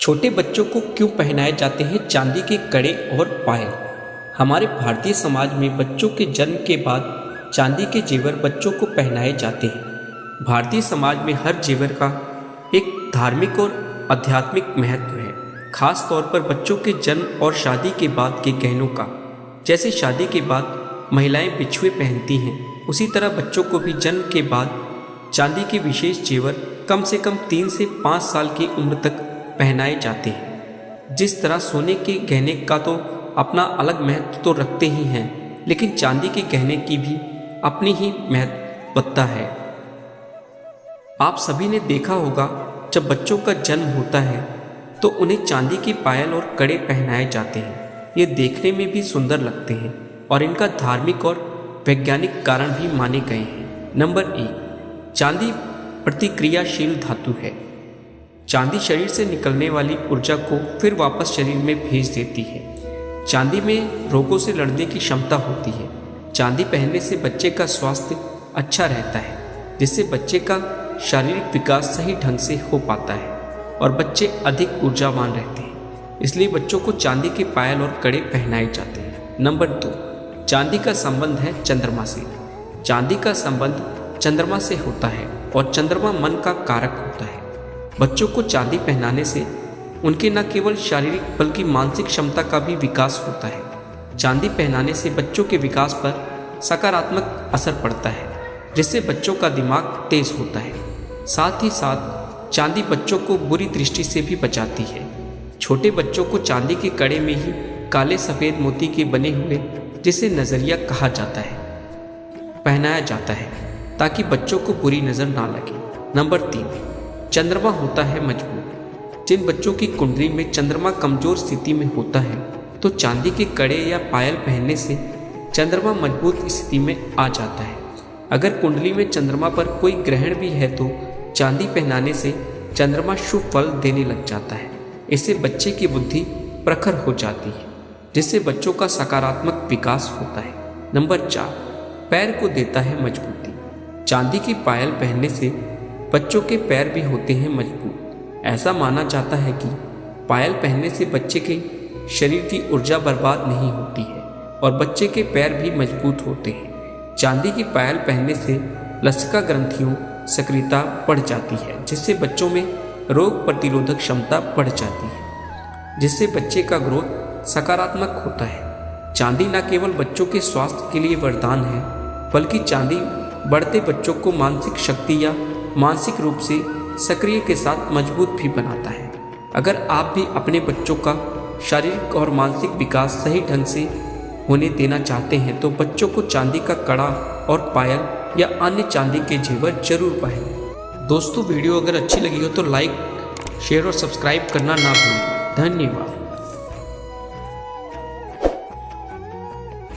छोटे बच्चों को क्यों पहनाए जाते हैं चांदी के कड़े और पायल? हमारे भारतीय समाज में बच्चों के जन्म के बाद चांदी के जेवर बच्चों को पहनाए जाते हैं। भारतीय समाज में हर जेवर का एक धार्मिक और आध्यात्मिक महत्व है, खास तौर पर बच्चों के जन्म और शादी के बाद के गहनों का। जैसे शादी के बाद महिलाएं बिछुए पहनती हैं, उसी तरह बच्चों को भी जन्म के बाद चांदी के विशेष जेवर कम से कम 3 से 5 साल की उम्र तक पहनाए जाते हैं। जिस तरह सोने के गहने का तो अपना अलग महत्व तो रखते ही हैं, लेकिन चांदी के गहने की भी अपनी ही महत्वता है। आप सभी ने देखा होगा, जब बच्चों का जन्म होता है तो उन्हें चांदी की पायल और कड़े पहनाए जाते हैं। ये देखने में भी सुंदर लगते हैं और इनका धार्मिक और वैज्ञानिक कारण भी माने गए हैं। नंबर 1, चांदी प्रतिक्रियाशील धातु है। चांदी शरीर से निकलने वाली ऊर्जा को फिर वापस शरीर में भेज देती है। चांदी में रोगों से लड़ने की क्षमता होती है। चांदी पहनने से बच्चे का स्वास्थ्य अच्छा रहता है, जिससे बच्चे का शारीरिक विकास सही ढंग से हो पाता है और बच्चे अधिक ऊर्जावान रहते हैं। इसलिए बच्चों को चांदी के पायल और कड़े पहनाए जाते हैं। नंबर 2, चांदी का संबंध है चंद्रमा से। चांदी का संबंध चंद्रमा से होता है और चंद्रमा मन का कारक होता है। बच्चों को चांदी पहनाने से उनके न केवल शारीरिक बल्कि मानसिक क्षमता का भी विकास होता है। चांदी पहनाने से बच्चों के विकास पर सकारात्मक असर पड़ता है, जिससे बच्चों का दिमाग तेज होता है। साथ ही साथ चांदी बच्चों को बुरी दृष्टि से भी बचाती है। छोटे बच्चों को चांदी के कड़े में ही काले सफ़ेद मोती के बने हुए, जिसे नज़रिया कहा जाता है, पहनाया जाता है, ताकि बच्चों को बुरी नज़र ना लगे। नंबर 3, चंद्रमा होता है मजबूत। जिन बच्चों की कुंडली में चंद्रमा कमजोर स्थिति में होता है, तो चांदी के कड़े या पायल पहनने से चंद्रमा मजबूत स्थिति में आ जाता है। अगर कुंडली में चंद्रमा पर कोई ग्रहण भी है तो चांदी पहनाने से चंद्रमा शुभ फल देने लग जाता है। इससे बच्चे की बुद्धि प्रखर हो जाती है, जिससे बच्चों का सकारात्मक विकास होता है। नंबर 4, पैर को देता है मजबूती। चांदी की पायल पहनने से बच्चों के पैर भी होते हैं मजबूत। ऐसा माना जाता है कि पायल पहनने से बच्चे के शरीर की ऊर्जा बर्बाद नहीं होती है और बच्चे के पैर भी मजबूत होते हैं। चांदी की पायल पहनने से लसिका ग्रंथियों सक्रियता बढ़ जाती है, जिससे बच्चों में रोग प्रतिरोधक क्षमता बढ़ जाती है, जिससे बच्चे का ग्रोथ सकारात्मक होता है। चांदी न केवल बच्चों के स्वास्थ्य के लिए वरदान है, बल्कि चांदी बढ़ते बच्चों को मानसिक शक्ति या मानसिक रूप से सक्रिय के साथ मजबूत भी बनाता है। अगर आप भी अपने बच्चों का शारीरिक और मानसिक विकास सही ढंग से होने देना चाहते हैं, तो बच्चों को चांदी का कड़ा और पायल या अन्य चांदी के जेवर जरूर पहनें। दोस्तों, वीडियो अगर अच्छी लगी हो तो लाइक, शेयर और सब्सक्राइब करना ना भूलें। धन्यवाद।